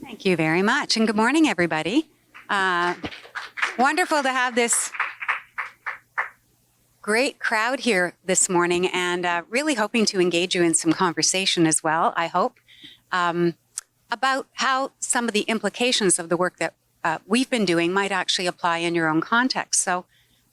Thank you very much, and good morning, everybody. Wonderful to have this great crowd here this morning, and really hoping to engage you in some conversation as well, I hope, about how some of the implications of the work that we've been doing might actually apply in your own context. So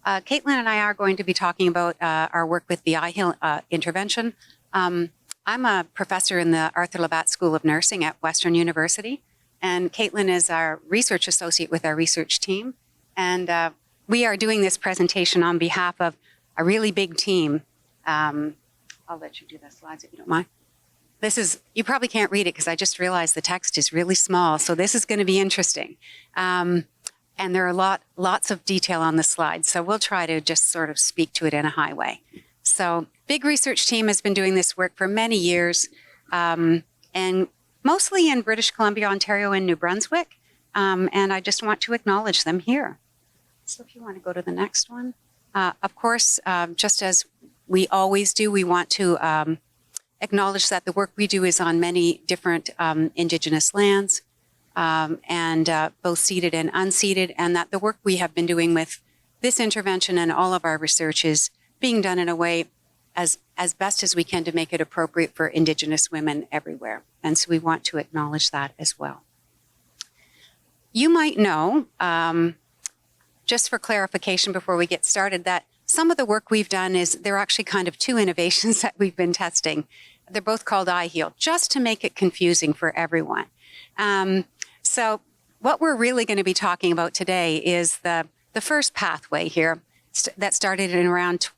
Caitlin and I are going to be talking about our work with the iHEAL intervention. I'm a professor in the Arthur Labatt School of Nursing at Western University, and Caitlin is our research associate with our research team. And we are doing this presentation on behalf of a really big team. I'll let you do the slides if you don't mind. This is, you probably can't read it because I just realized the text is really small, so this is going to be interesting. And there are lots of detail on the slides, so we'll try to just sort of speak to it in a high way. So, big research team has been doing this work for many years, and mostly in British Columbia, Ontario, and New Brunswick, and I just want to acknowledge them here. So if you want to go to the next one. Of course, just as we always do, we want to acknowledge that the work we do is on many different Indigenous lands, and both ceded and unceded, and that the work we have been doing with this intervention and all of our research is being done in a way as best as we can to make it appropriate for Indigenous women everywhere. And so we want to acknowledge that as well. You might know, just for clarification before we get started, that some of the work we've done is, there are actually kind of two innovations that we've been testing. They're both called iHEAL, just to make it confusing for everyone. So what we're really going to be talking about today is the first pathway here that started in around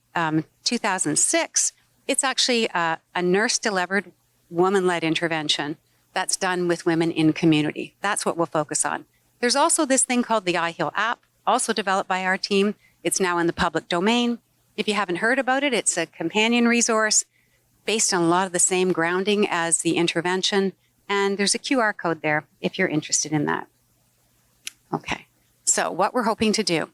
2006. It's actually a nurse-delivered, woman-led intervention that's done with women in community. That's what we'll focus on. There's also this thing called the iHEAL app, also developed by our team. It's now in the public domain. If you haven't heard about it, it's a companion resource based on a lot of the same grounding as the intervention. And there's a QR code there if you're interested in that. Okay, so what we're hoping to do.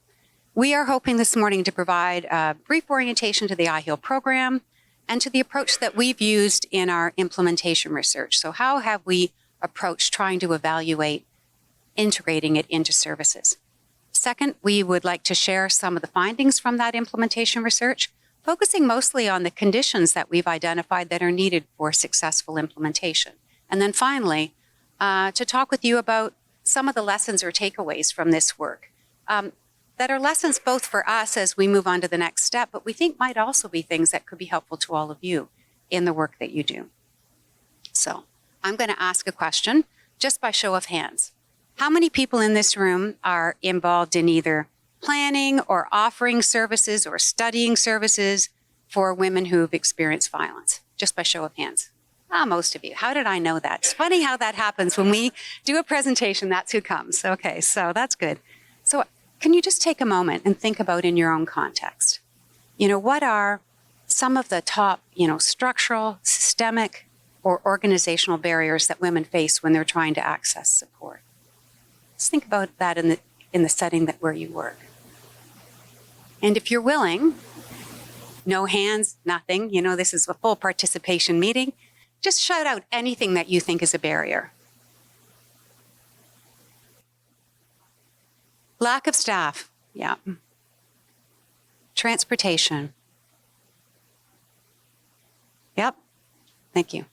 We are hoping this morning to provide a brief orientation to the iHEAL program and to the approach that we've used in our implementation research. So how have we approached trying to evaluate integrating it into services? Second, we would like to share some of the findings from that implementation research, focusing mostly on the conditions that we've identified that are needed for successful implementation. And then finally, to talk with you about some of the lessons or takeaways from this work that are lessons both for us as we move on to the next step, but we think might also be things that could be helpful to all of you in the work that you do. So I'm going to ask a question just by show of hands. How many people in this room are involved in either planning or offering services or studying services for women who've experienced violence? Just by show of hands. Most of you. How did I know that? It's funny how that happens. When we do a presentation, that's who comes. Okay, so that's good. So can you just take a moment and think about in your own context? What are some of the top, structural, systemic, or organizational barriers that women face when they're trying to access support? Just think about that in the setting where you work. And if you're willing, no hands, nothing, this is a full participation meeting, just shout out anything that you think is a barrier. Lack of staff, yeah. Transportation. Yep, thank you.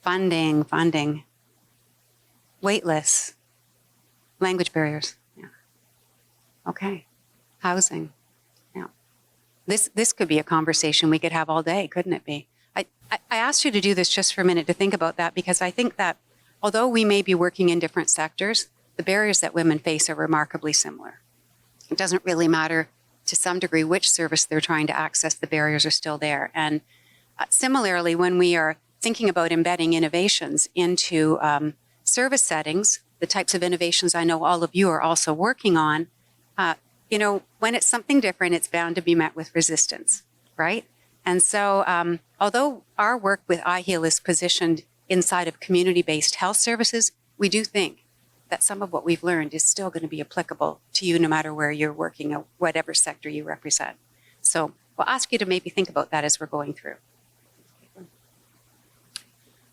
Funding. Wait lists. Language barriers, yeah. Okay, housing, yeah. This could be a conversation we could have all day, couldn't it be? I asked you to do this just for a minute to think about that, because I think that although we may be working in different sectors, the barriers that women face are remarkably similar. It doesn't really matter to some degree which service they're trying to access, the barriers are still there. And similarly, when we are thinking about embedding innovations into service settings, the types of innovations I know all of you are also working on, when it's something different, it's bound to be met with resistance, right? And so although our work with iHEAL is positioned inside of community-based health services, we do think that some of what we've learned is still going to be applicable to you no matter where you're working or whatever sector you represent. So we'll ask you to maybe think about that as we're going through.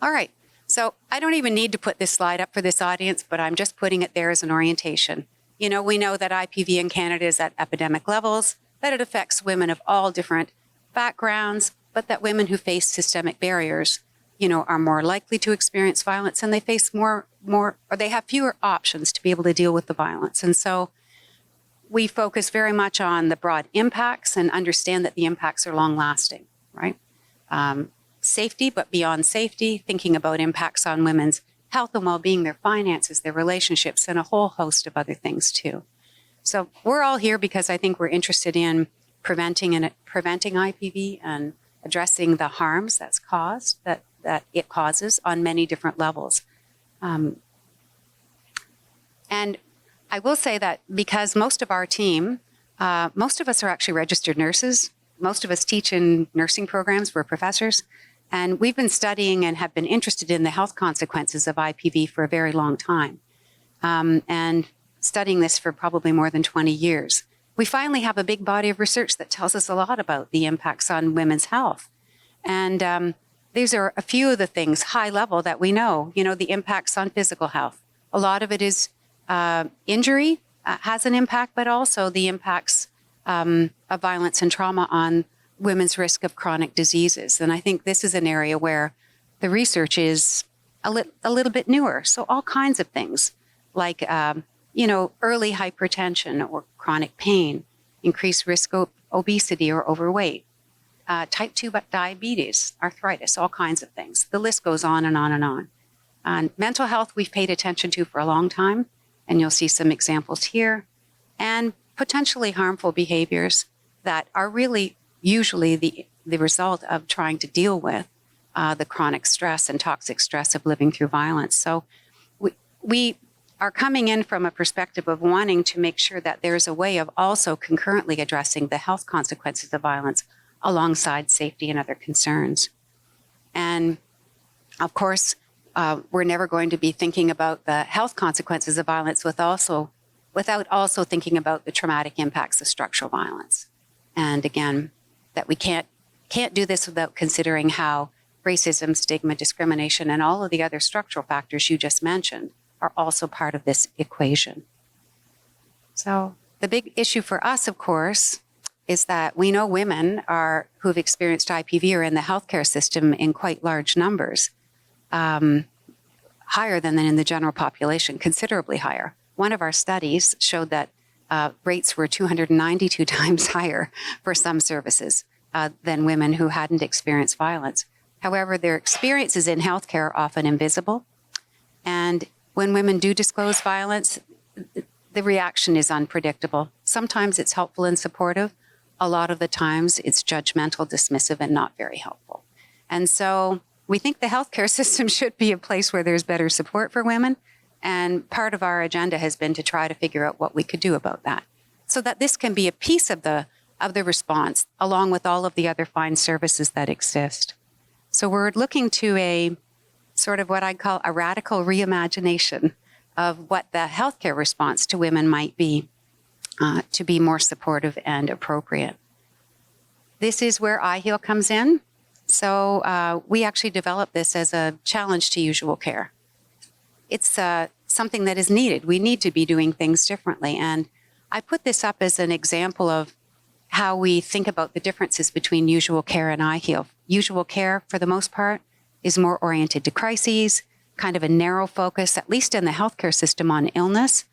All right, So I don't even need to put this slide up for this audience, but I'm just putting it there as an orientation. You know, we know that IPV in Canada is at epidemic levels, that it affects women of all different backgrounds, but that women who face systemic barriers, you know, are more likely to experience violence, and they face more, or they have fewer options to be able to deal with the violence. And so we focus very much on the broad impacts and understand that the impacts are long lasting, right? Safety, but beyond safety, thinking about impacts on women's health and well-being, their finances, their relationships, and a whole host of other things too. So we're all here because I think we're interested in preventing IPV and addressing the harms that's caused, that it causes on many different levels. And I will say that because most of our team, most of us are actually registered nurses. Most of us teach in nursing programs. We're professors. And we've been studying and have been interested in the health consequences of IPV for a very long time. And studying this for probably more than 20 years. We finally have a big body of research that tells us a lot about the impacts on women's health. And these are a few of the things, high level, that we know. You know, the impacts on physical health. A lot of it is injury has an impact, but also the impacts of violence and trauma on women's risk of chronic diseases. And I think this is an area where the research is a little bit newer. So all kinds of things like, you know, early hypertension or chronic pain, increased risk of obesity or overweight, type 2 diabetes, arthritis, all kinds of things. The list goes on and on and on. And mental health we've paid attention to for a long time, and you'll see some examples here. And potentially harmful behaviors that are really usually the result of trying to deal with the chronic stress and toxic stress of living through violence. So we are coming in from a perspective of wanting to make sure that there's a way of also concurrently addressing the health consequences of violence alongside safety and other concerns. And of course, we're never going to be thinking about the health consequences of violence without also thinking about the traumatic impacts of structural violence. And again, that we can't do this without considering how racism, stigma, discrimination, and all of the other structural factors you just mentioned are also part of this equation. So the big issue for us, of course, is that we know women who've experienced IPV are in the healthcare system in quite large numbers, higher than in the general population, considerably higher. One of our studies showed that rates were 292 times higher for some services than women who hadn't experienced violence. However, their experiences in healthcare are often invisible. And when women do disclose violence, the reaction is unpredictable. Sometimes it's helpful and supportive. A lot of the times it's judgmental, dismissive, and not very helpful. And so we think the healthcare system should be a place where there's better support for women. And part of our agenda has been to try to figure out what we could do about that, so that this can be a piece of the response, along with all of the other fine services that exist. So we're looking to a sort of what I'd call a radical reimagination of what the healthcare response to women might be to be more supportive and appropriate. This is where iHEAL comes in. So we actually developed this as a challenge to usual care. It's something that is needed. We need to be doing things differently. And I put this up as an example of how we think about the differences between usual care and iHEAL. Usual care, for the most part, is more oriented to crises, kind of a narrow focus, at least in the healthcare system, on illness,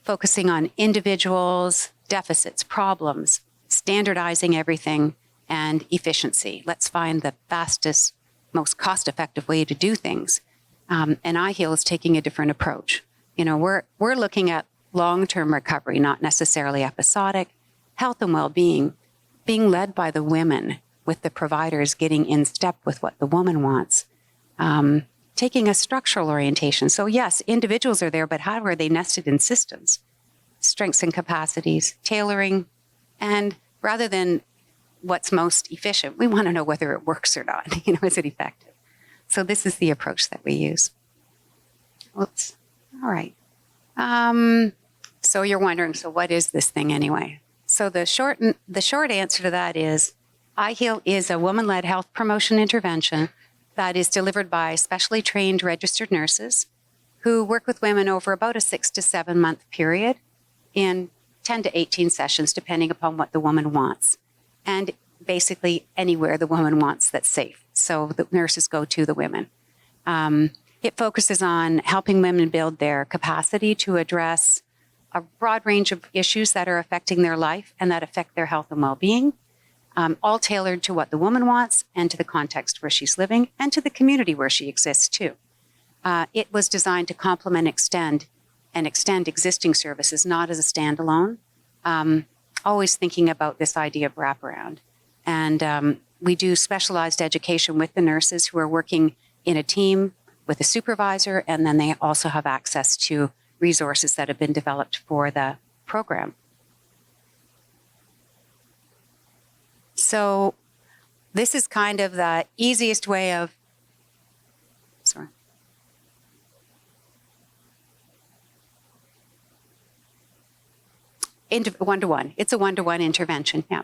focusing on individuals, deficits, problems, standardizing everything, and efficiency. Let's find the fastest, most cost-effective way to do things. And iHEAL is taking a different approach. You know, we're looking at long-term recovery, not necessarily episodic, health and well-being, being led by the women, with the providers getting in step with what the woman wants, taking a structural orientation. So yes, individuals are there, but how are they nested in systems? Strengths and capacities, tailoring, and rather than what's most efficient, we want to know whether it works or not. You know, is it effective? So this is the approach that we use. Oops. All right. So you're wondering, so what is this thing anyway? So the short answer to that is iHEAL is a woman-led health promotion intervention that is delivered by specially trained registered nurses who work with women over about a 6 to 7 month period in 10 to 18 sessions, depending upon what the woman wants. And basically anywhere the woman wants that's safe. So the nurses go to the women. It focuses on helping women build their capacity to address a broad range of issues that are affecting their life and that affect their health and well-being, all tailored to what the woman wants and to the context where she's living and to the community where she exists too. It was designed to complement, extend existing services, not as a standalone. Always thinking about this idea of wraparound. And we do specialized education with the nurses who are working in a team with a supervisor, and then they also have access to resources that have been developed for the program. So this is kind of the easiest way of, sorry. One-to-one. It's a one-to-one intervention. Yeah.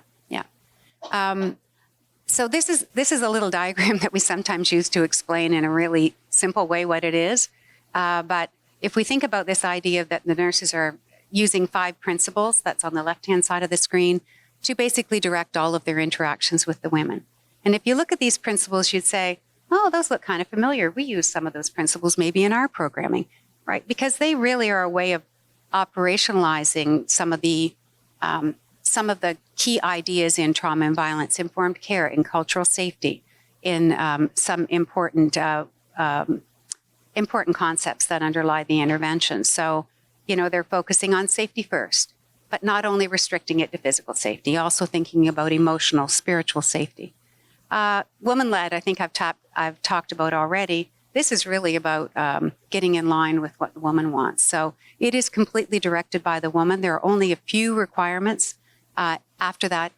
So this is a little diagram that we sometimes use to explain in a really simple way what it is. But if we think about this idea that the nurses are using 5 principles, that's on the left-hand side of the screen, to basically direct all of their interactions with the women. And if you look at these principles, you'd say, oh, those look kind of familiar. We use some of those principles maybe in our programming, right? Because they really are a way of operationalizing some of the key ideas in trauma and violence-informed care, in cultural safety, in some important concepts that underlie the intervention. So, they're focusing on safety first, but not only restricting it to physical safety, also thinking about emotional, spiritual safety. Woman-led, I think I've talked about already. This is really about getting in line with what the woman wants. So it is completely directed by the woman. There are only a few requirements. After that,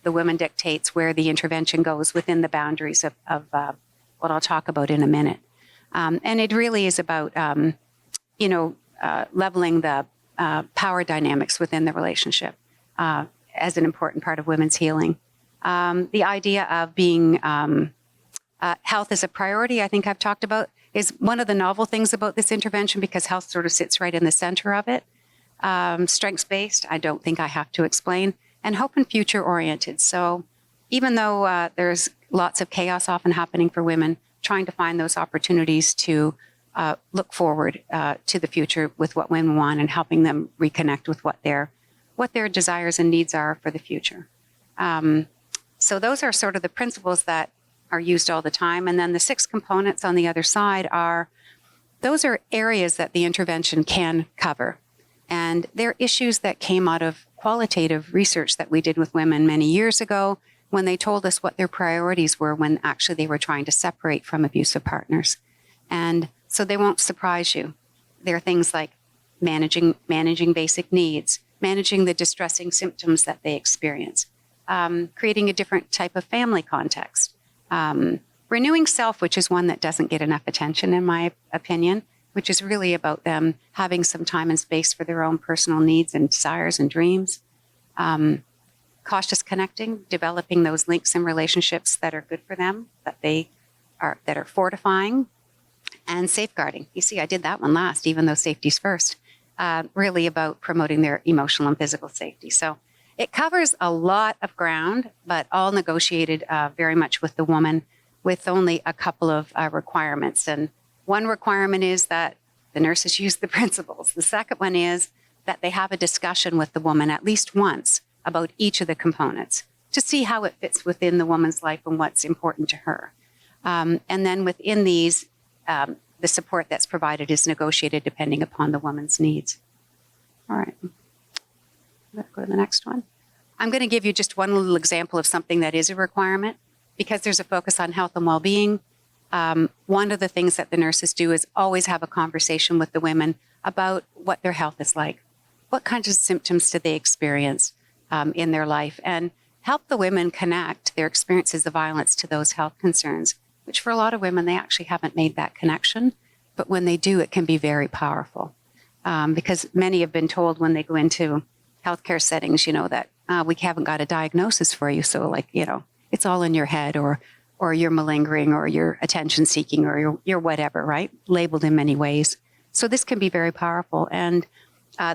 the woman dictates where the intervention goes within the boundaries of what I'll talk about in a minute. And it really is about, leveling the power dynamics within the relationship as an important part of women's healing. The idea of being health as a priority, I think I've talked about, is one of the novel things about this intervention because health sort of sits right in the center of it. Strengths-based, I don't think I have to explain, and hope and future-oriented. So even though there's lots of chaos often happening for women, trying to find those opportunities to look forward to the future with what women want and helping them reconnect with what their desires and needs are for the future. So those are sort of the principles that are used all the time. And then the 6 components on the other side those are areas that the intervention can cover. And they're issues that came out of qualitative research that we did with women many years ago when they told us what their priorities were when actually they were trying to separate from abusive partners. And so they won't surprise you. There are things like managing basic needs, managing the distressing symptoms that they experience, creating a different type of family context, renewing self, which is one that doesn't get enough attention in my opinion, which is really about them having some time and space for their own personal needs and desires and dreams. Cautious connecting, developing those links and relationships that are good for them, that are fortifying, and safeguarding. You see, I did that one last, even though safety's first. Really about promoting their emotional and physical safety. So it covers a lot of ground, but all negotiated very much with the woman, with only a couple of requirements. And one requirement is that the nurses use the principles. The second one is that they have a discussion with the woman at least once about each of the components to see how it fits within the woman's life and what's important to her. And then within these, the support that's provided is negotiated depending upon the woman's needs. All right. Let's go to the next one. I'm going to give you just one little example of something that is a requirement because there's a focus on health and well-being. One of the things that the nurses do is always have a conversation with the women about what their health is like. What kinds of symptoms do they experience in their life, and help the women connect their experiences of violence to those health concerns, which for a lot of women, they actually haven't made that connection. But when they do, it can be very powerful because many have been told when they go into healthcare settings, that we haven't got a diagnosis for you. So it's all in your head, or or you're malingering, or you're attention seeking, or you're whatever, right? Labeled in many ways. So this can be very powerful. And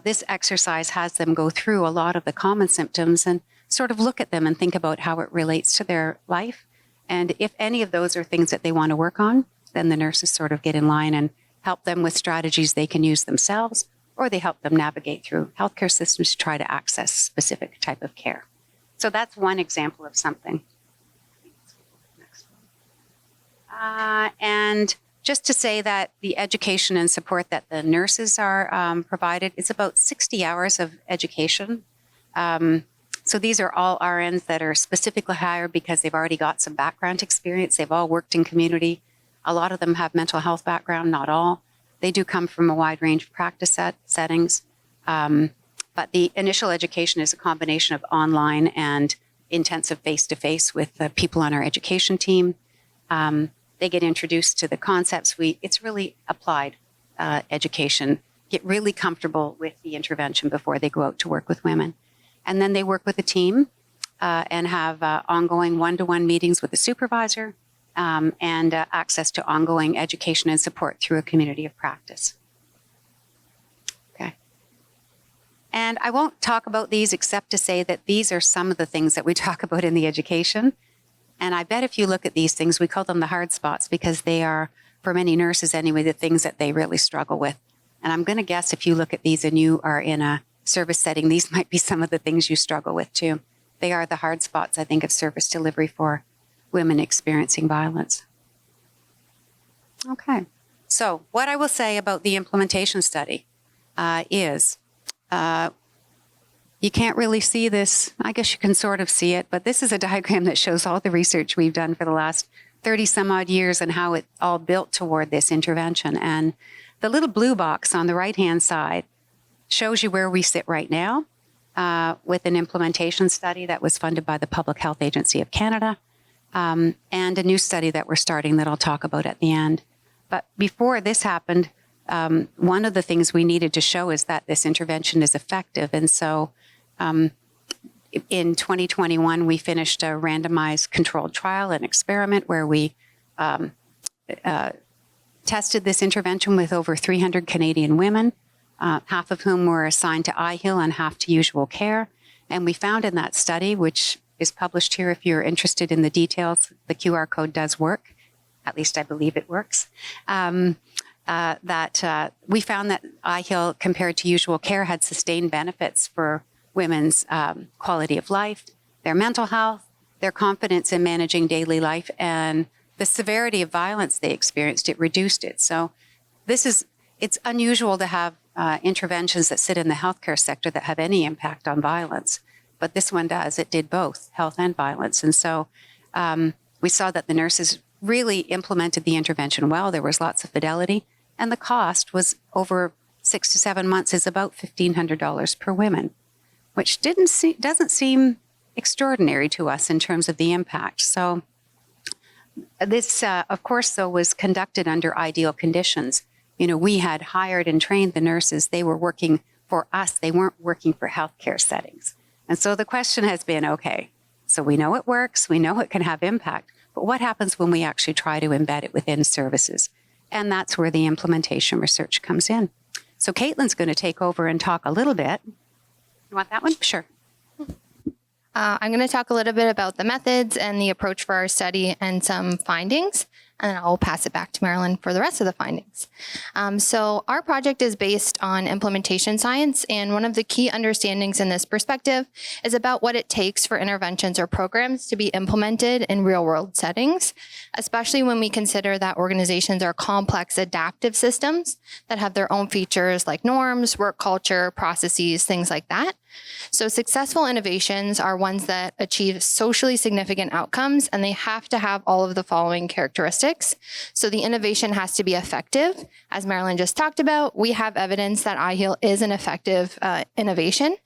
this exercise has them go through a lot of the common symptoms and sort of look at them and think about how it relates to their life. And if any of those are things that they want to work on, then the nurses sort of get in line and help them with strategies they can use themselves, or they help them navigate through healthcare systems to try to access specific type of care. So that's one example of something. And just to say that the education and support that the nurses are provided, it's about 60 hours of education. So these are all RNs that are specifically hired because they've already got some background experience. They've all worked in community. A lot of them have mental health background, not all. They do come from a wide range of practice settings. But the initial education is a combination of online and intensive face-to-face with the people on our education team. They get introduced to the concepts. It's really applied education, get really comfortable with the intervention before they go out to work with women. And then they work with a team and have ongoing one-to-one meetings with the supervisor and access to ongoing education and support through a community of practice. Okay. And I won't talk about these except to say that these are some of the things that we talk about in the education. And I bet if you look at these things, we call them the hard spots because they are, for many nurses anyway, the things that they really struggle with. And I'm going to guess if you look at these and you are in a service setting, these might be some of the things you struggle with too. They are the hard spots, I think, of service delivery for women experiencing violence. Okay. So what I will say about the implementation study is you can't really see this. I guess you can sort of see it, but this is a diagram that shows all the research we've done for the last 30 some odd years and how it all built toward this intervention. And the little blue box on the right-hand side shows you where we sit right now with an implementation study that was funded by the Public Health Agency of Canada and a new study that we're starting that I'll talk about at the end. But before this happened, one of the things we needed to show is that this intervention is effective. And so in 2021, we finished a randomized controlled trial, an experiment where we tested this intervention with over 300 Canadian women, half of whom were assigned to iHEAL and half to usual care. And we found in that study, which is published here if you're interested in the details, the QR code does work. At least I believe it works. That we found that iHEAL compared to usual care had sustained benefits for women's quality of life, their mental health, their confidence in managing daily life, and the severity of violence they experienced. It reduced it. So it's unusual to have interventions that sit in the healthcare sector that have any impact on violence. But this one does. It did both health and violence. And so we saw that the nurses really implemented the intervention well. There was lots of fidelity. And the cost was over 6 to 7 months is about $1,500 per woman, which doesn't seem extraordinary to us in terms of the impact. So this, of course, though, was conducted under ideal conditions. You know, we had hired and trained the nurses. They were working for us. They weren't working for healthcare settings. And so the question has been, okay, so we know it works. We know it can have impact. But what happens when we actually try to embed it within services? And that's where the implementation research comes in. So Caitlin's going to take over and talk a little bit. You want that one? Sure. I'm going to talk a little bit about the methods and the approach for our study and some findings, and then I'll pass it back to Marilyn for the rest of the findings. So our project is based on implementation science, and one of the key understandings in this perspective is about what it takes for interventions or programs to be implemented in real-world settings, especially when we consider that organizations are complex adaptive systems that have their own features like norms, work culture, processes, things like that. So successful innovations are ones that achieve socially significant outcomes, and they have to have all of the following characteristics. So the innovation has to be effective. As Marilyn just talked about, we have evidence that iHEAL is an effective innovation.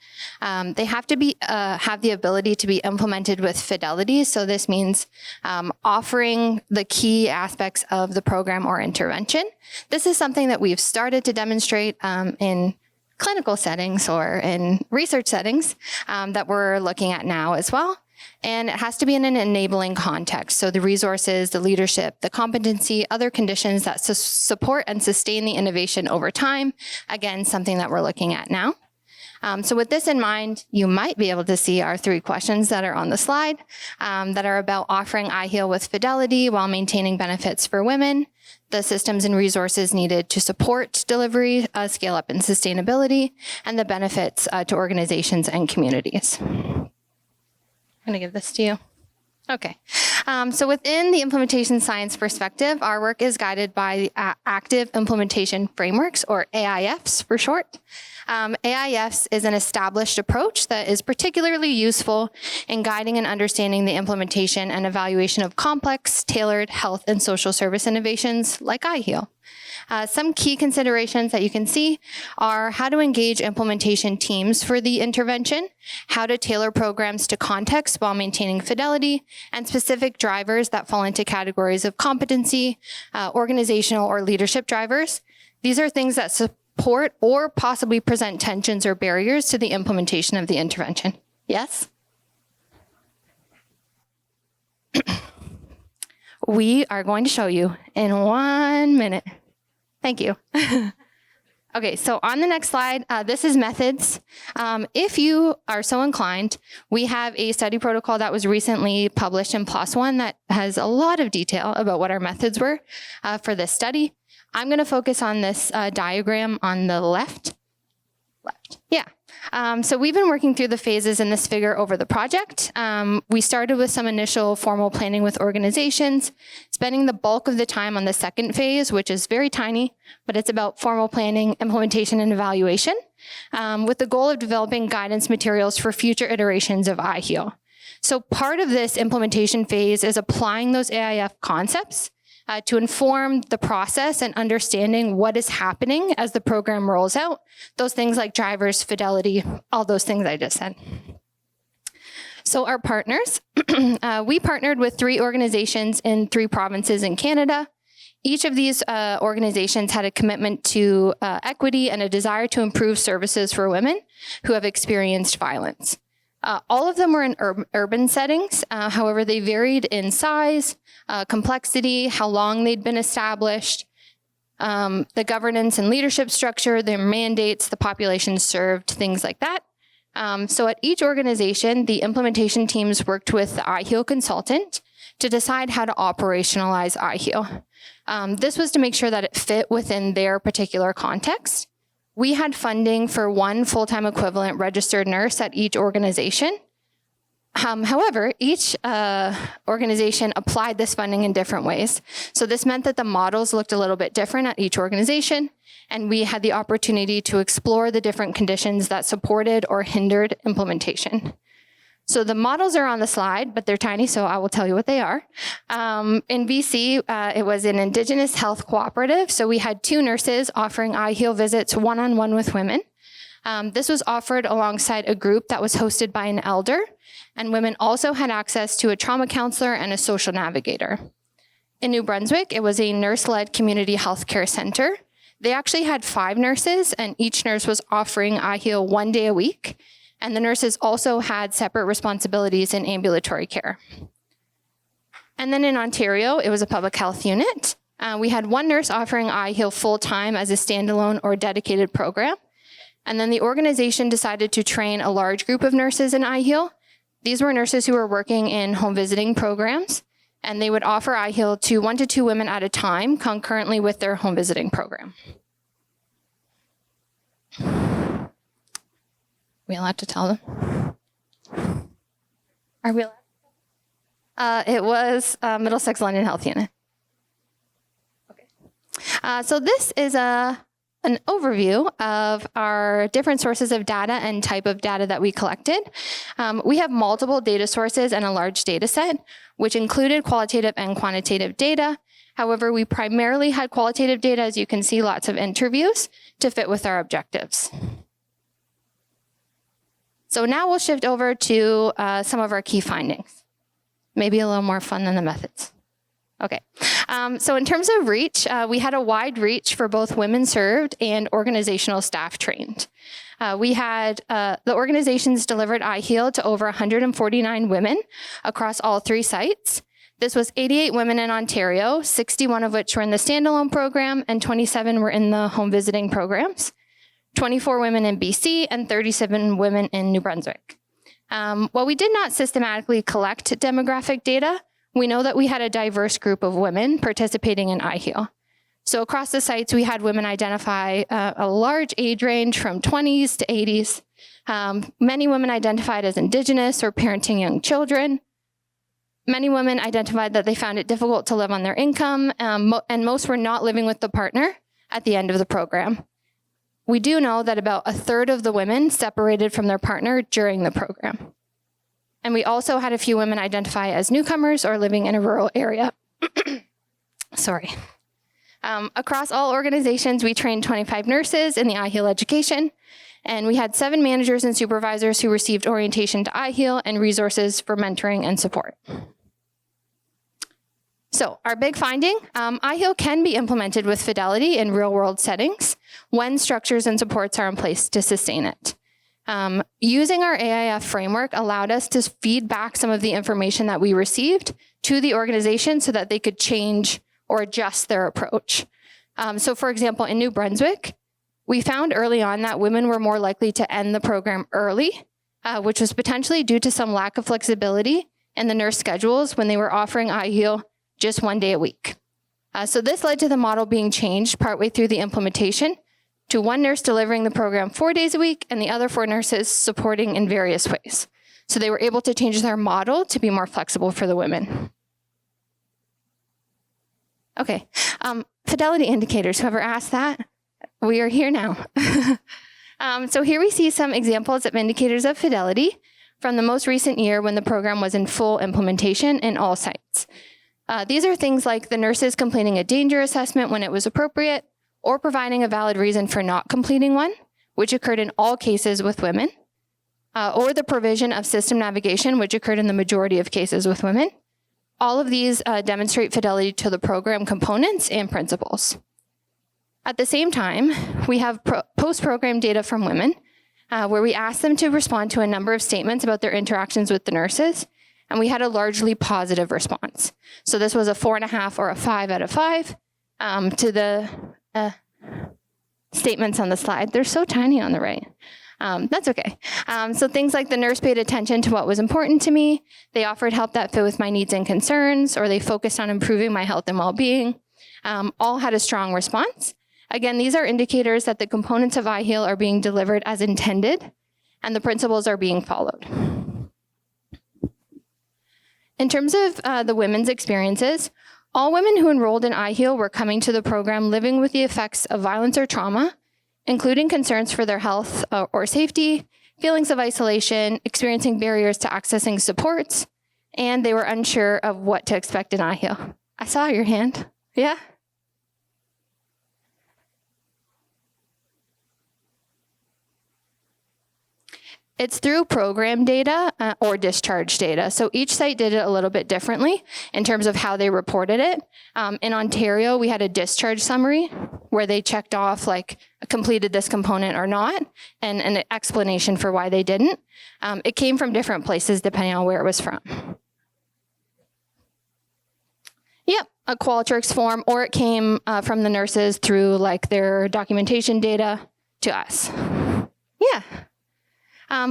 They have to have the ability to be implemented with fidelity. So this means offering the key aspects of the program or intervention. This is something that we've started to demonstrate in clinical settings or in research settings that we're looking at now as well. And it has to be in an enabling context. So the resources, the leadership, the competency, other conditions that support and sustain the innovation over time. Again, something that we're looking at now. So with this in mind, you might be able to see our 3 questions that are on the slide that are about offering iHEAL with fidelity while maintaining benefits for women, the systems and resources needed to support delivery, scale up and sustainability, and the benefits to organizations and communities. I'm going to give this to you. Okay. So within the implementation science perspective, our work is guided by active implementation frameworks, or AIFs for short. AIFs is an established approach that is particularly useful in guiding and understanding the implementation and evaluation of complex, tailored health and social service innovations like iHEAL. Some key considerations that you can see are how to engage implementation teams for the intervention, how to tailor programs to context while maintaining fidelity, and specific drivers that fall into categories of competency, organizational or leadership drivers. These are things that support or possibly present tensions or barriers to the implementation of the intervention. Yes? We are going to show you in 1 minute. Thank you. Okay, so on the next slide, this is methods. If you are so inclined, we have a study protocol that was recently published in PLOS ONE that has a lot of detail about what our methods were for this study. I'm going to focus on this diagram on the left. Yeah. So we've been working through the phases in this figure over the project. We started with some initial formal planning with organizations, spending the bulk of the time on the second phase, which is very tiny, but it's about formal planning, implementation, and evaluation, with the goal of developing guidance materials for future iterations of iHEAL. So part of this implementation phase is applying those AIF concepts to inform the process and understanding what is happening as the program rolls out. Those things like drivers, fidelity, all those things I just said. So our partners, we partnered with 3 organizations in 3 provinces in Canada. Each of these organizations had a commitment to equity and a desire to improve services for women who have experienced violence. All of them were in urban settings. However, they varied in size, complexity, how long they'd been established, the governance and leadership structure, their mandates, the population served, things like that. So at each organization, the implementation teams worked with the iHEAL consultant to decide how to operationalize iHEAL. This was to make sure that it fit within their particular context. We had funding for 1 full-time equivalent registered nurse at each organization. However, each organization applied this funding in different ways. So this meant that the models looked a little bit different at each organization, and we had the opportunity to explore the different conditions that supported or hindered implementation. So the models are on the slide, but they're tiny, so I will tell you what they are. In BC, it was an Indigenous health cooperative, so we had 2 nurses offering iHEAL visits one-on-one with women. This was offered alongside a group that was hosted by an elder, and women also had access to a trauma counselor and a social navigator. In New Brunswick, it was a nurse-led community healthcare center. They actually had 5 nurses, and each nurse was offering iHEAL 1 day a week. And the nurses also had separate responsibilities in ambulatory care. And then in Ontario, it was a public health unit. We had 1 nurse offering iHEAL full-time as a standalone or dedicated program. And then the organization decided to train a large group of nurses in iHEAL. These were nurses who were working in home visiting programs, and they would offer iHEAL to 1 to 2 women at a time concurrently with their home visiting program. Are we allowed to tell them? Are we allowed? It was Middlesex London Health Unit. Okay. So this is an overview of our different sources of data and type of data that we collected. We have multiple data sources and a large data set, which included qualitative and quantitative data. However, we primarily had qualitative data, as you can see, lots of interviews to fit with our objectives. So now we'll shift over to some of our key findings. Maybe a little more fun than the methods. Okay. So in terms of reach, we had a wide reach for both women served and organizational staff trained. We had the organizations delivered iHEAL to over 149 women across all 3 sites. This was 88 women in Ontario, 61 of which were in the standalone program, and 27 were in the home visiting programs, 24 women in BC, and 37 women in New Brunswick. While we did not systematically collect demographic data, we know that we had a diverse group of women participating in iHEAL. So across the sites, we had women identify a large age range from 20s to 80s. Many women identified as Indigenous or parenting young children. Many women identified that they found it difficult to live on their income, and most were not living with the partner at the end of the program. We do know that about a third of the women separated from their partner during the program. And we also had a few women identify as newcomers or living in a rural area. Sorry. Across all organizations, we trained 25 nurses in the iHEAL education, and we had 7 managers and supervisors who received orientation to iHEAL and resources for mentoring and support. So our big finding, iHEAL can be implemented with fidelity in real-world settings when structures and supports are in place to sustain it. Using our AIF framework allowed us to feed back some of the information that we received to the organization so that they could change or adjust their approach. So for example, in New Brunswick, we found early on that women were more likely to end the program early, which was potentially due to some lack of flexibility in the nurse schedules when they were offering iHEAL just 1 day a week. So this led to the model being changed partway through the implementation to 1 nurse delivering the program 4 days a week and the other 4 nurses supporting in various ways. So they were able to change their model to be more flexible for the women. Okay, fidelity indicators, whoever asked that, we are here now. So here we see some examples of indicators of fidelity from the most recent year when the program was in full implementation in all sites. These are things like the nurses completing a danger assessment when it was appropriate, or providing a valid reason for not completing one, which occurred in all cases with women, or the provision of system navigation, which occurred in the majority of cases with women. All of these demonstrate fidelity to the program components and principles. At the same time, we have post-program data from women, where we asked them to respond to a number of statements about their interactions with the nurses, and we had a largely positive response. So this was a 4.5 or a 5 out of 5 to the statements on the slide. They're so tiny on the right. That's okay. So things like the nurse paid attention to what was important to me, they offered help that fit with my needs and concerns, or they focused on improving my health and well-being, all had a strong response. Again, these are indicators that the components of iHEAL are being delivered as intended, and the principles are being followed. In terms of the women's experiences, all women who enrolled in iHEAL were coming to the program living with the effects of violence or trauma, including concerns for their health or safety, feelings of isolation, experiencing barriers to accessing supports, and they were unsure of what to expect in iHEAL. I saw your hand. Yeah? It's through program data or discharge data. So each site did it a little bit differently in terms of how they reported it. In Ontario, we had a discharge summary where they checked off like completed this component or not, and an explanation for why they didn't. It came from different places depending on where it was from. Yep, a Qualtrics form, or it came from the nurses through like their documentation data to us. Yeah.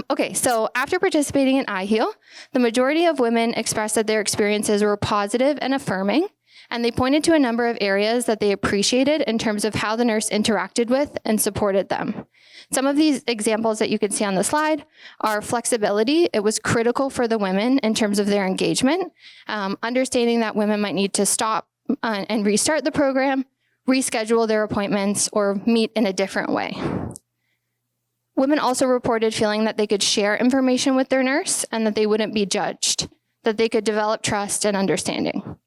Okay, so after participating in iHEAL, the majority of women expressed that their experiences were positive and affirming, and they pointed to a number of areas that they appreciated in terms of how the nurse interacted with and supported them. Some of these examples that you can see on the slide are flexibility. It was critical for the women in terms of their engagement, understanding that women might need to stop and restart the program, reschedule their appointments, or meet in a different way. Women also reported feeling that they could share information with their nurse and that they wouldn't be judged, that they could develop trust and understanding.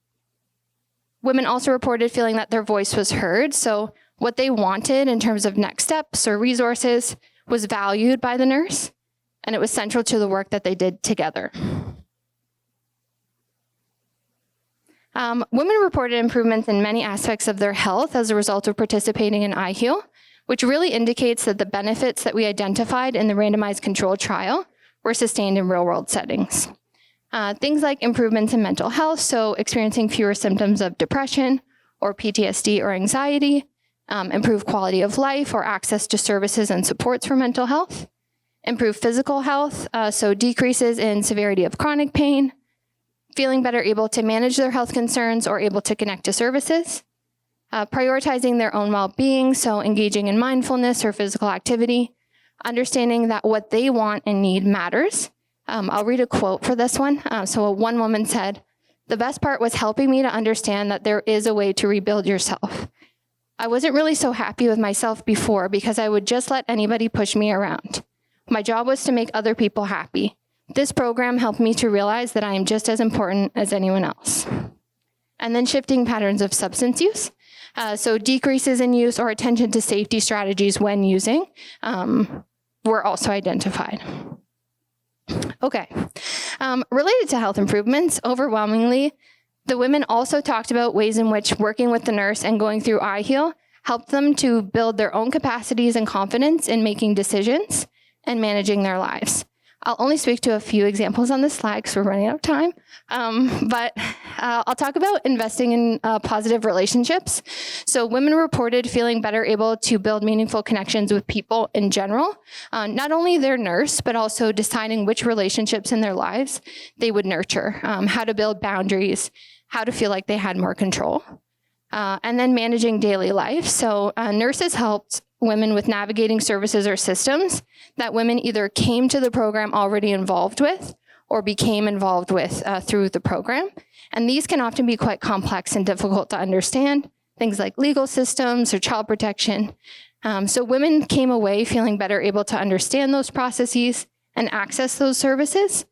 Women also reported feeling that their voice was heard, so what they wanted in terms of next steps or resources was valued by the nurse, and it was central to the work that they did together. Women reported improvements in many aspects of their health as a result of participating in iHEAL, which really indicates that the benefits that we identified in the randomized controlled trial were sustained in real-world settings. Things like improvements in mental health, so experiencing fewer symptoms of depression or PTSD or anxiety, improved quality of life or access to services and supports for mental health, improved physical health, so decreases in severity of chronic pain, feeling better able to manage their health concerns or able to connect to services, prioritizing their own well-being, so engaging in mindfulness or physical activity, understanding that what they want and need matters. I'll read a quote for this one. So one woman said, "The best part was helping me to understand that there is a way to rebuild yourself. I wasn't really so happy with myself before because I would just let anybody push me around. My job was to make other people happy. This program helped me to realize that I am just as important as anyone else." And then shifting patterns of substance use. So decreases in use or attention to safety strategies when using were also identified. Okay. Related to health improvements, overwhelmingly, the women also talked about ways in which working with the nurse and going through iHEAL helped them to build their own capacities and confidence in making decisions and managing their lives. I'll only speak to a few examples on this slide because we're running out of time. But I'll talk about investing in positive relationships. So women reported feeling better able to build meaningful connections with people in general, not only their nurse, but also deciding which relationships in their lives they would nurture, how to build boundaries, how to feel like they had more control, and then managing daily life. So nurses helped women with navigating services or systems that women either came to the program already involved with or became involved with through the program. And these can often be quite complex and difficult to understand, things like legal systems or child protection. So women came away feeling better able to understand those processes and access those services.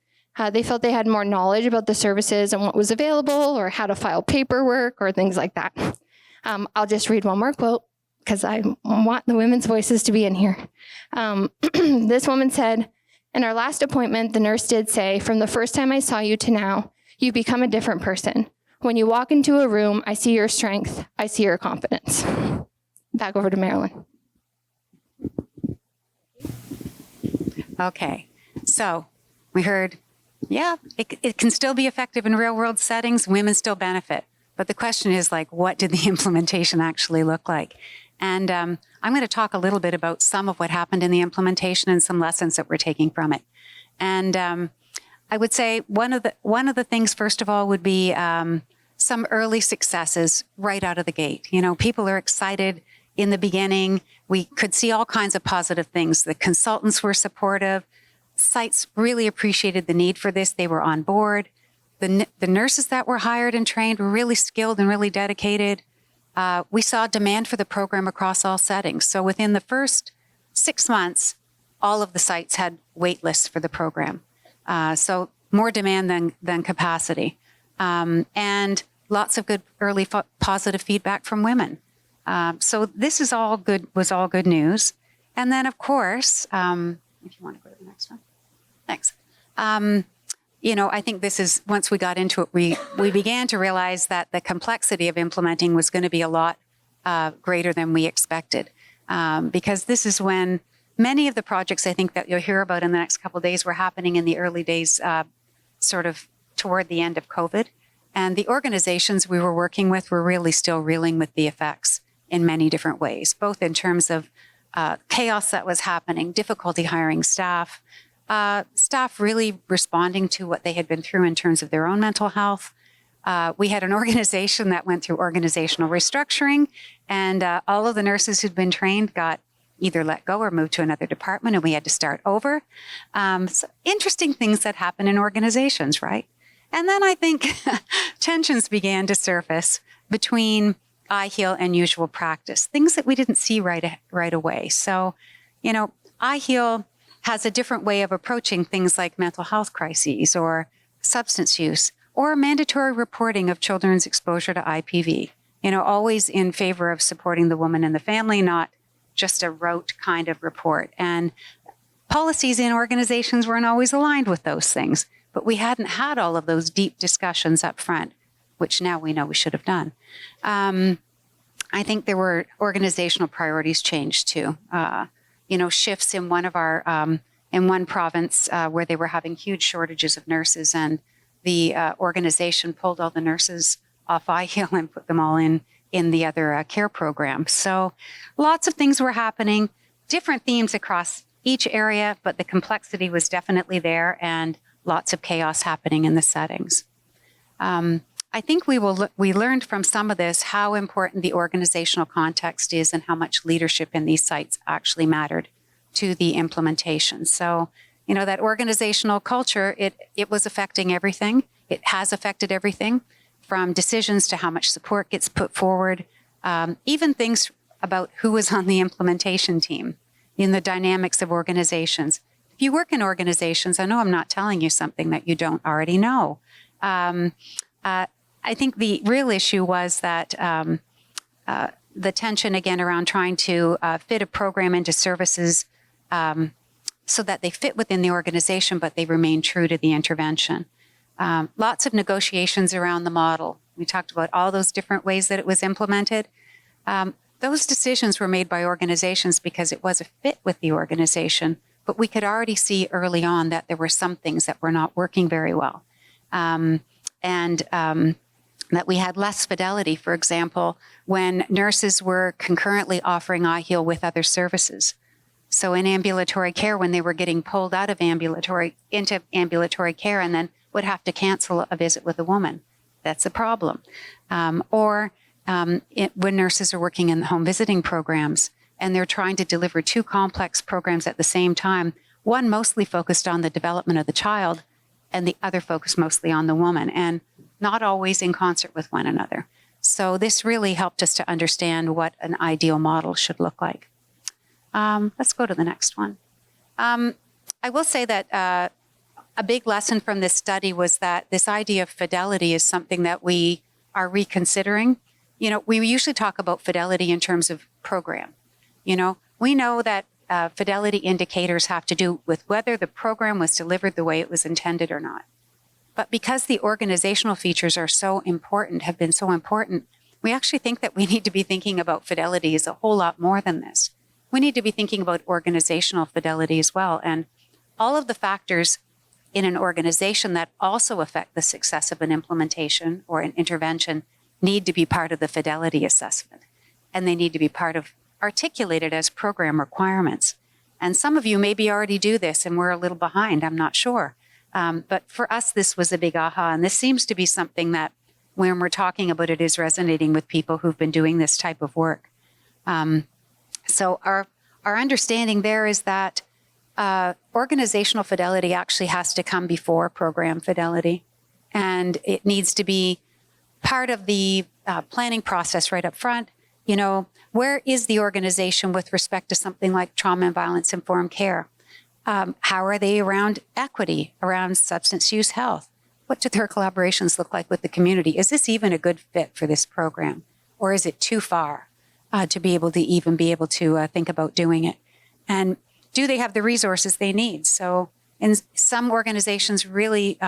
They felt they had more knowledge about the services and what was available or how to file paperwork or things like that. I'll just read one more quote, because I want the women's voices to be in here. This woman said, "In our last appointment, the nurse did say, from the first time I saw you to now, you've become a different person. When you walk into a room, I see your strength, I see your confidence." Back over to Marilyn. Okay, so we heard, yeah, it can still be effective in real world settings. Women still benefit. But the question is, like, what did the implementation actually look like? And I'm going to talk a little bit about some of what happened in the implementation and some lessons that we're taking from it. And I would say one of the things, first of all, would be some early successes right out of the gate. You know, people are excited in the beginning. We could see all kinds of positive things. The consultants were supportive. Sites really appreciated the need for this. They were on board. The nurses that were hired and trained were really skilled and really dedicated. We saw demand for the program across all settings. So within the first 6 months, all of the sites had wait lists for the program. So more demand than capacity. And lots of good early positive feedback from women. So this is all good, was all good news. And then, of course, if you want to go to the next one. Thanks. You know, I think this is, once we got into it, we began to realize that the complexity of implementing was going to be a lot greater than we expected. Because this is when many of the projects I think that you'll hear about in the next couple of days were happening in the early days, sort of toward the end of COVID. And the organizations we were working with were really still reeling with the effects in many different ways, both in terms of chaos that was happening, difficulty hiring staff, staff really responding to what they had been through in terms of their own mental health. We had an organization that went through organizational restructuring, and all of the nurses who'd been trained got either let go or moved to another department, and we had to start over. So interesting things that happen in organizations, right? And then I think tensions began to surface between iHEAL and usual practice, things that we didn't see right away. So, you know, iHEAL has a different way of approaching things like mental health crises or substance use or mandatory reporting of children's exposure to IPV, you know, always in favor of supporting the woman and the family, not just a rote kind of report. And policies in organizations weren't always aligned with those things, but we hadn't had all of those deep discussions up front which now we know we should have done. I think there were organizational priorities changed too. Shifts in one of our in one province where they were having huge shortages of nurses, and the organization pulled all the nurses off iHEAL and put them all in the other care program. So lots of things were happening, different themes across each area, but the complexity was definitely there, and lots of chaos happening in the settings. I think we learned from some of this how important the organizational context is and how much leadership in these sites actually mattered to the implementation. So, that organizational culture, it was affecting everything. It has affected everything, from decisions to how much support gets put forward, even things about who was on the implementation team, in the dynamics of organizations. If you work in organizations, I know I'm not telling you something that you don't already know. I think the real issue was that the tension, again, around trying to fit a program into services so that they fit within the organization, but they remain true to the intervention. Lots of negotiations around the model. We talked about all those different ways that it was implemented. Those decisions were made by organizations because it was a fit with the organization, but we could already see early on that there were some things that were not working very well. That we had less fidelity, for example, when nurses were concurrently offering iHEAL with other services. So in ambulatory care, when they were getting pulled out of into ambulatory care and then would have to cancel a visit with a woman, that's a problem. When nurses are working in the home visiting programs and they're trying to deliver two complex programs at the same time, one mostly focused on the development of the child and the other focused mostly on the woman, and not always in concert with one another. So this really helped us to understand what an ideal model should look like. Let's go to the next one. I will say that a big lesson from this study was that this idea of fidelity is something that we are reconsidering. We usually talk about fidelity in terms of program. We know that fidelity indicators have to do with whether the program was delivered the way it was intended or not. But because the organizational features are so important, have been so important, we actually think that we need to be thinking about fidelity as a whole lot more than this. We need to be thinking about organizational fidelity as well. And all of the factors in an organization that also affect the success of an implementation or an intervention need to be part of the fidelity assessment. And they need to be articulated as program requirements. And some of you maybe already do this and we're a little behind, I'm not sure. But for us, this was a big aha. And this seems to be something that when we're talking about it is resonating with people who've been doing this type of work. So our understanding there is that organizational fidelity actually has to come before program fidelity. And it needs to be part of the planning process right up front. Where is the organization with respect to something like trauma and violence informed care? How are they around equity, around substance use health? What do their collaborations look like with the community? Is this even a good fit for this program? Or is it too far to be able to think about doing it? And do they have the resources they need? So in some organizations really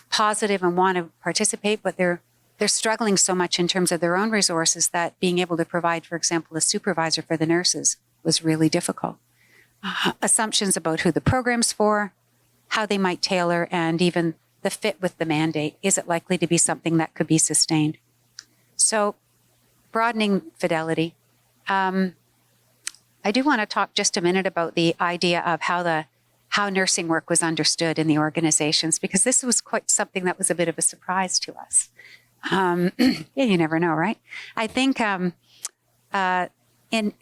positive and want to participate, but they're struggling so much in terms of their own resources that being able to provide, for example, a supervisor for the nurses was really difficult. Assumptions about who the program's for, how they might tailor, and even the fit with the mandate. Is it likely to be something that could be sustained? So broadening fidelity. I do want to talk just a minute about the idea of how nursing work was understood in the organizations, because this was quite something that was a bit of a surprise to us. You never know, right? I think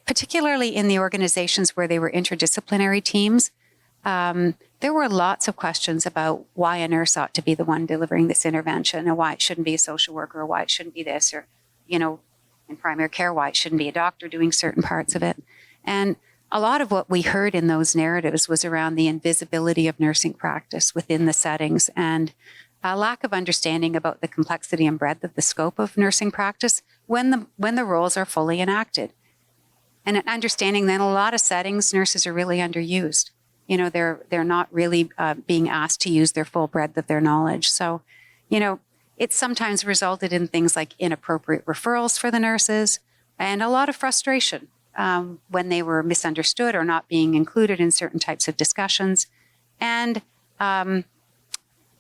particularly in the organizations where they were interdisciplinary teams, there were lots of questions about why a nurse ought to be the one delivering this intervention, and why it shouldn't be a social worker, or why it shouldn't be this, or, in primary care, why it shouldn't be a doctor doing certain parts of it. And a lot of what we heard in those narratives was around the invisibility of nursing practice within the settings, and a lack of understanding about the complexity and breadth of the scope of nursing practice when the roles are fully enacted. And an understanding that in a lot of settings, nurses are really underused. They're not really being asked to use their full breadth of their knowledge. So, it sometimes resulted in things like inappropriate referrals for the nurses and a lot of frustration when they were misunderstood or not being included in certain types of discussions. And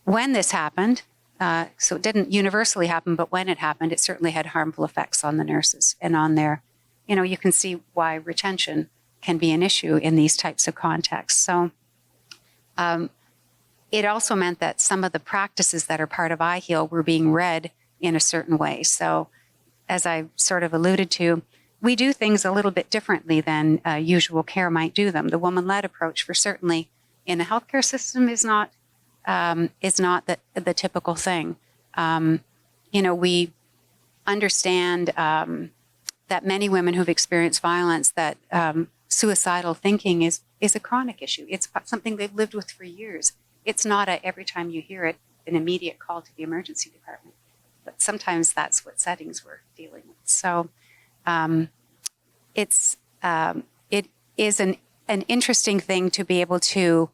when this happened, so it didn't universally happen, but when it happened, it certainly had harmful effects on the nurses and on their, you can see why retention can be an issue in these types of contexts. So it also meant that some of the practices that are part of iHEAL were being read in a certain way. So as I sort of alluded to, we do things a little bit differently than usual care might do them. The woman-led approach, for certainly in the healthcare system, is not the typical thing. We understand that many women who've experienced violence, that suicidal thinking is a chronic issue. It's something they've lived with for years. It's not every time you hear it, an immediate call to the emergency department. But sometimes that's what settings we're dealing with. So it is an interesting thing to be able to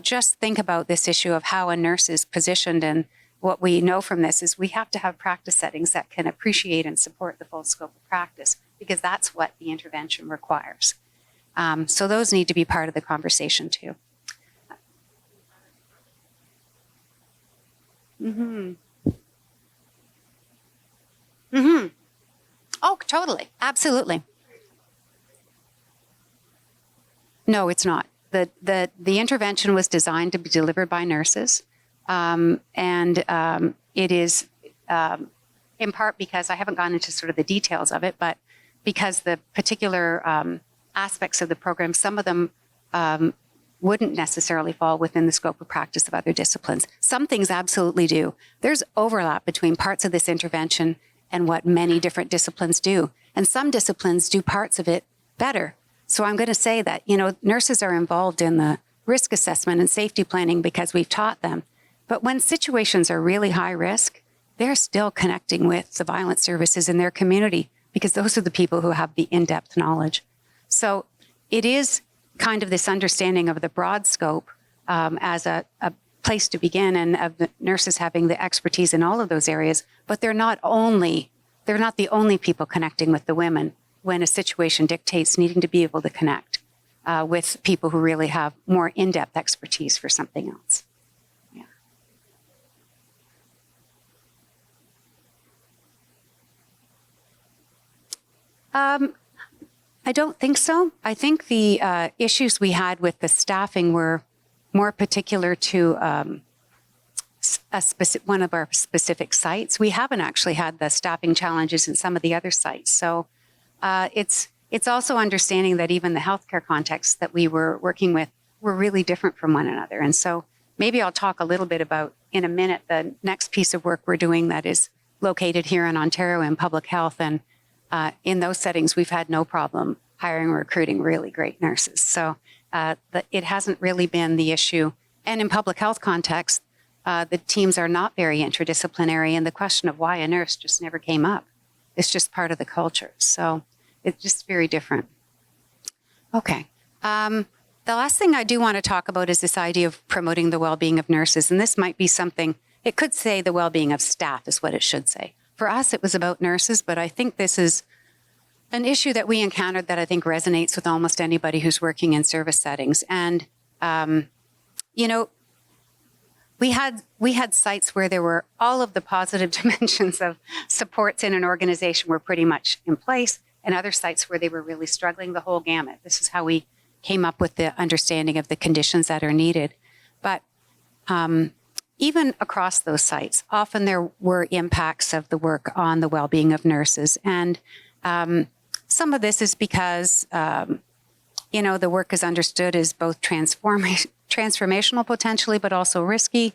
just think about this issue of how a nurse is positioned. And what we know from this is we have to have practice settings that can appreciate and support the full scope of practice, because that's what the intervention requires. So those need to be part of the conversation too. Mm-hmm. Mm-hmm. Oh, totally. Absolutely. No, it's not. The intervention was designed to be delivered by nurses. It is in part because I haven't gone into sort of the details of it, but because the particular aspects of the program, some of them wouldn't necessarily fall within the scope of practice of other disciplines. Some things absolutely do. There's overlap between parts of this intervention and what many different disciplines do. And some disciplines do parts of it better. So I'm going to say that, nurses are involved in the risk assessment and safety planning because we've taught them. But when situations are really high risk, they're still connecting with the violence services in their community, because those are the people who have the in-depth knowledge. So it is kind of this understanding of the broad scope as a place to begin, and of the nurses having the expertise in all of those areas. But they're not the only people connecting with the women when a situation dictates needing to be able to connect with people who really have more in-depth expertise for something else. Yeah. I don't think so. I think the issues we had with the staffing were more particular to one of our specific sites. We haven't actually had the staffing challenges in some of the other sites. So it's also understanding that even the healthcare contexts that we were working with were really different from one another. And so maybe I'll talk a little bit about, in a minute, the next piece of work we're doing that is located here in Ontario in public health. And in those settings, we've had no problem hiring and recruiting really great nurses. So it hasn't really been the issue. And in public health context, the teams are not very interdisciplinary, and the question of why a nurse just never came up. It's just part of the culture. So it's just very different. Okay. The last thing I do want to talk about is this idea of promoting the well-being of nurses. And this might be something, it could say the well-being of staff is what it should say. For us, it was about nurses, but I think this is an issue that we encountered that I think resonates with almost anybody who's working in service settings. And, we had sites where there were all of the positive dimensions of supports in an organization were pretty much in place, and other sites where they were really struggling, the whole gamut. This is how we came up with the understanding of the conditions that are needed. But even across those sites, often there were impacts of the work on the well-being of nurses. And some of this is because, the work is understood as both transformational potentially, but also risky.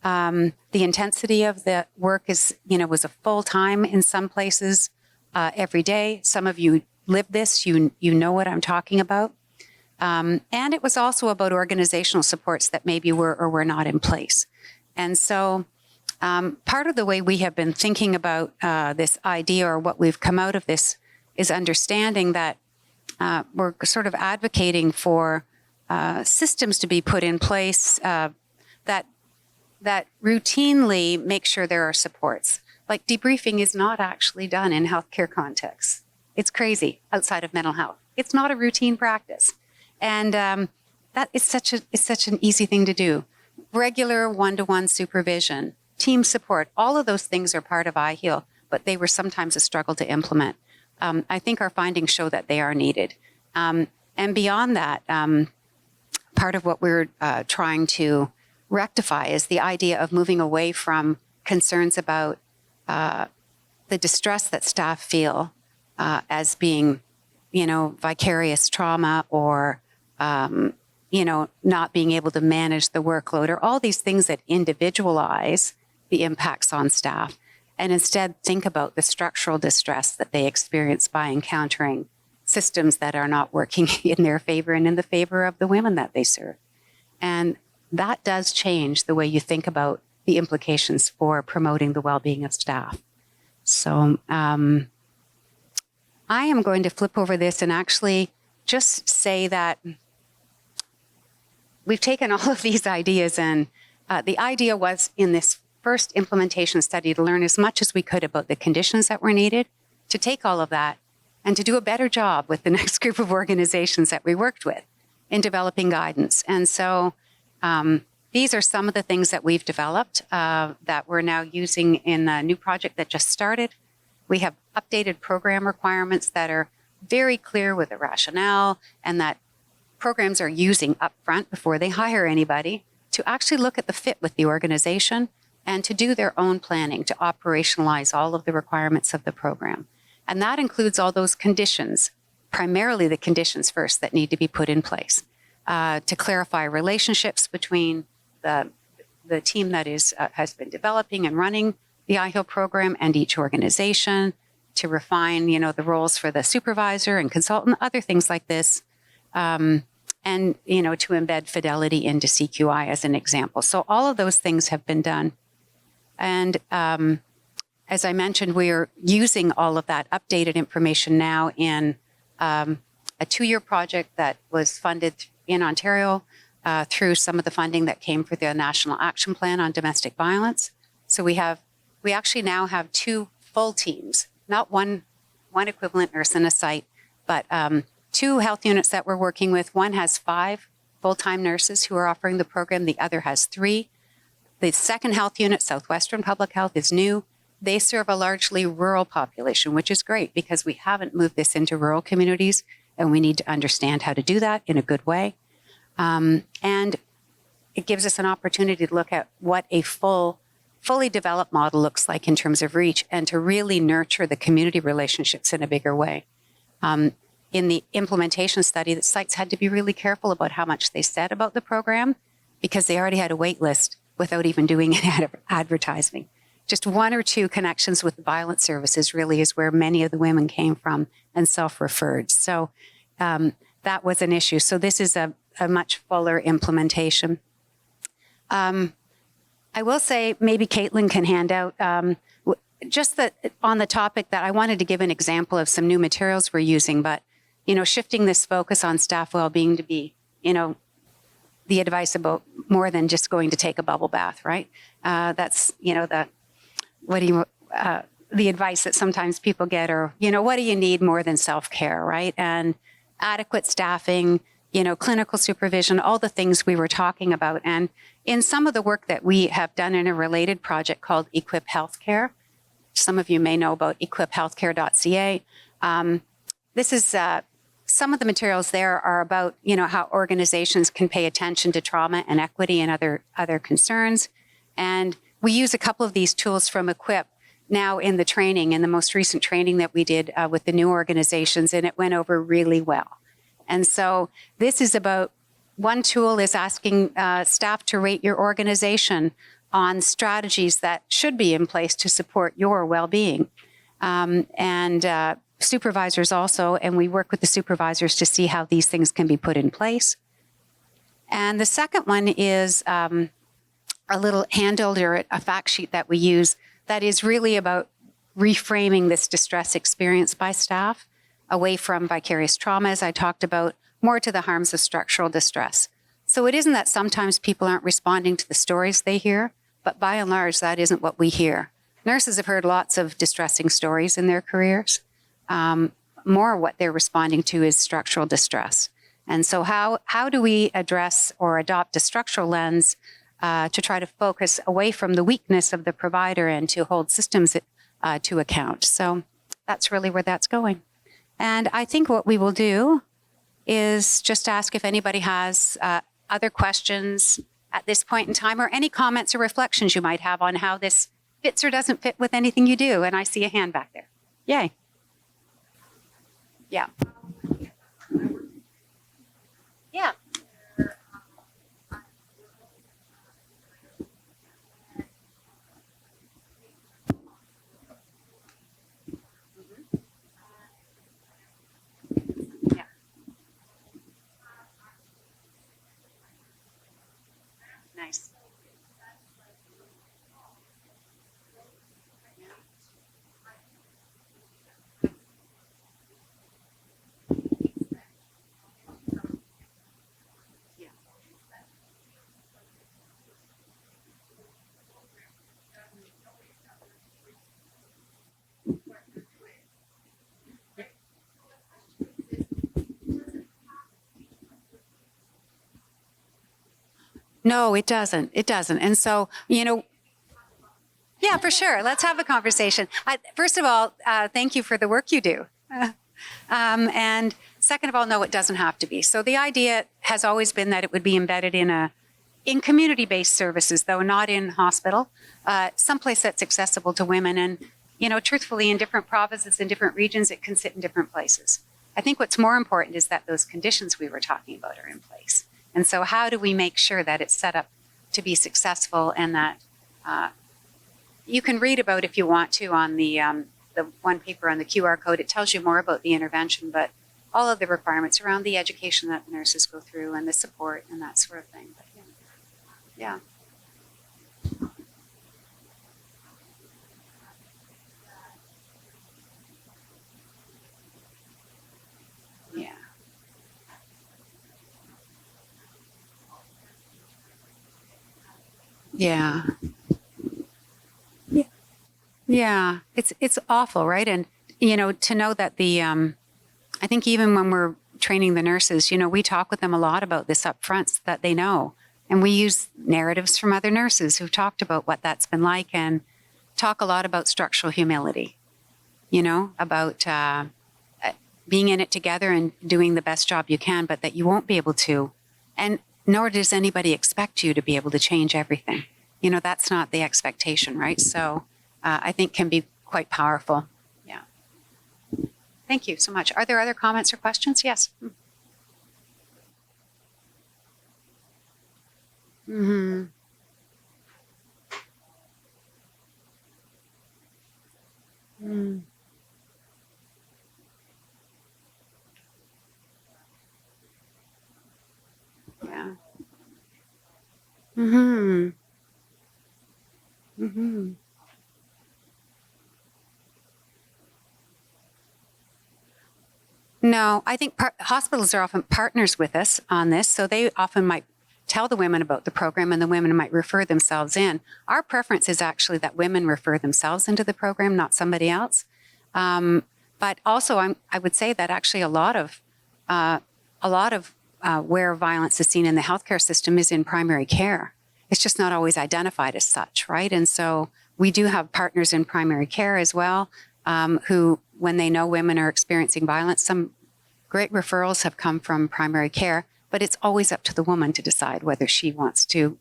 The intensity of the work was a full-time in some places every day. Some of you live this, you know what I'm talking about. And it was also about organizational supports that maybe were or were not in place. And so part of the way we have been thinking about this idea, or what we've come out of this, is understanding that we're sort of advocating for systems to be put in place that that routinely make sure there are supports. Like debriefing is not actually done in healthcare contexts. It's crazy outside of mental health. It's not a routine practice. And that is such an easy thing to do. Regular one-to-one supervision, team support, all of those things are part of iHEAL, but they were sometimes a struggle to implement. I think our findings show that they are needed. And beyond that, part of what we're trying to rectify is the idea of moving away from concerns about the distress that staff feel as being, vicarious trauma or, not being able to manage the workload or all these things that individualize the impacts on staff, and instead think about the structural distress that they experience by encountering systems that are not working in their favor and in the favor of the women that they serve. And that does change the way you think about the implications for promoting the well-being of staff. So I am going to flip over this and actually just say that we've taken all of these ideas, and the idea was in this first implementation study to learn as much as we could about the conditions that were needed, to take all of that and to do a better job with the next group of organizations that we worked with in developing guidance. And so these are some of the things that we've developed that we're now using in a new project that just started. We have updated program requirements that are very clear with the rationale and that programs are using upfront before they hire anybody to actually look at the fit with the organization and to do their own planning to operationalize all of the requirements of the program. And that includes all those conditions, primarily the conditions first that need to be put in place to clarify relationships between the team that has been developing and running the iHEAL program and each organization, to refine, the roles for the supervisor and consultant, other things like this. And, to embed fidelity into CQI as an example. So all of those things have been done. And as I mentioned, we are using all of that updated information now in a 2-year project that was funded in Ontario through some of the funding that came for the National Action Plan on Domestic Violence. So we actually now have 2 full teams, not one equivalent nurse in a site, but 2 health units that we're working with. One has 5 full-time nurses who are offering the program. The other has 3. The second health unit, Southwestern Public Health, is new. They serve a largely rural population, which is great because we haven't moved this into rural communities, and we need to understand how to do that in a good way. And it gives us an opportunity to look at what a fully developed model looks like in terms of reach and to really nurture the community relationships in a bigger way. In the implementation study, the sites had to be really careful about how much they said about the program because they already had a wait list without even doing any advertising. Just 1 or 2 connections with the violence services really is where many of the women came from and self-referred. So that was an issue. So this is a much fuller implementation. I will say maybe Caitlin can hand out just on the topic that I wanted to give an example of some new materials we're using, but shifting this focus on staff well-being to be, the advice about more than just going to take a bubble bath, right? That's, the advice that sometimes people get, or, what do you need more than self-care, right? And adequate staffing, clinical supervision, all the things we were talking about. And in some of the work that we have done in a related project called Equip Healthcare, some of you may know about equiphealthcare.ca. This is some of the materials there are about, how organizations can pay attention to trauma and equity and other concerns. And we use a couple of these tools from Equip now in the most recent training that we did with the new organizations, and it went over really well. And so this is about, one tool is asking staff to rate your organization on strategies that should be in place to support your well-being. And supervisors also, and we work with the supervisors to see how these things can be put in place. And the second one is a little handout or a fact sheet that we use that is really about reframing this distress experience by staff away from vicarious trauma, as I talked about, more to the harms of structural distress. So it isn't that sometimes people aren't responding to the stories they hear, but by and large, that isn't what we hear. Nurses have heard lots of distressing stories in their careers. More what they're responding to is structural distress. And so how do we address or adopt a structural lens to try to focus away from the weakness of the provider and to hold systems to account? So that's really where that's going. And I think what we will do is just ask if anybody has other questions at this point in time, or any comments or reflections you might have on how this fits or doesn't fit with anything you do. And I see a hand back there. Yay. Yeah. Yeah. Yeah. Nice. Yeah. No, it doesn't. It doesn't. And so, yeah, for sure. Let's have a conversation. First of all, thank you for the work you do. And second of all, no, it doesn't have to be. So the idea has always been that it would be embedded in community-based services, though not in hospital, someplace that's accessible to women. And, truthfully, in different provinces, in different regions, it can sit in different places. I think what's more important is that those conditions we were talking about are in place. And so how do we make sure that it's set up to be successful, and that you can read about, if you want to, on the one paper on the QR code. It tells you more about the intervention, but all of the requirements around the education that the nurses go through and the support and that sort of thing. But yeah. Yeah. Yeah. Yeah. Yeah. It's awful, right? And to know that I think even when we're training the nurses, we talk with them a lot about this up front so that they know. And we use narratives from other nurses who've talked about what that's been like, and talk a lot about structural humility, about being in it together and doing the best job you can, but that you won't be able to. And nor does anybody expect you to be able to change everything. That's not the expectation, right? So I think can be quite powerful. Yeah. Thank you so much. Are there other comments or questions? Yes. Mm-hmm. Mm. Yeah. Mm-hmm. Mm-hmm. No, I think hospitals are often partners with us on this, so they often might tell the women about the program, and the women might refer themselves in. Our preference is actually that women refer themselves into the program, not somebody else. But also, I would say that actually a lot of where violence is seen in the healthcare system is in primary care. It's just not always identified as such, right? And so we do have partners in primary care as well, who, when they know women are experiencing violence, some great referrals have come from primary care, but it's always up to the woman to decide whether she wants to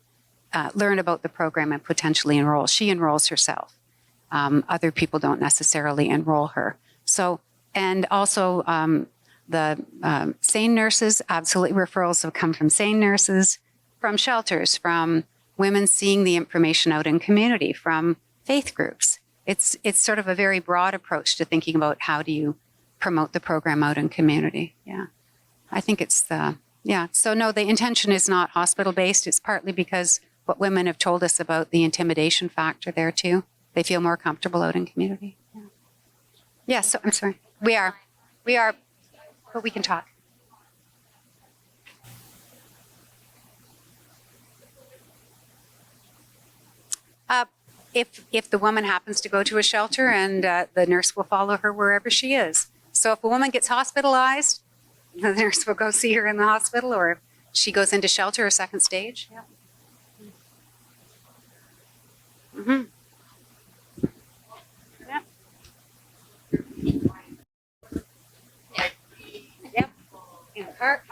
learn about the program and potentially enroll. She enrolls herself. Other people don't necessarily enroll her. So, and also the SANE nurses, absolutely referrals have come from SANE nurses, from shelters, from women seeing the information out in community, from faith groups. It's sort of a very broad approach to thinking about how do you promote the program out in community. Yeah, I think it's yeah. So no, the intention is not hospital-based. It's partly because what women have told us about the intimidation factor there too. They feel more comfortable out in community. Yeah. Yes, so, I'm sorry. We are, but we can talk. if the woman happens to go to a shelter, and the nurse will follow her wherever she is. So if a woman gets hospitalized, the nurse will go see her in the hospital, or if she goes into shelter or second stage. Yeah. Mm-hmm. Yep. Yep. In the park.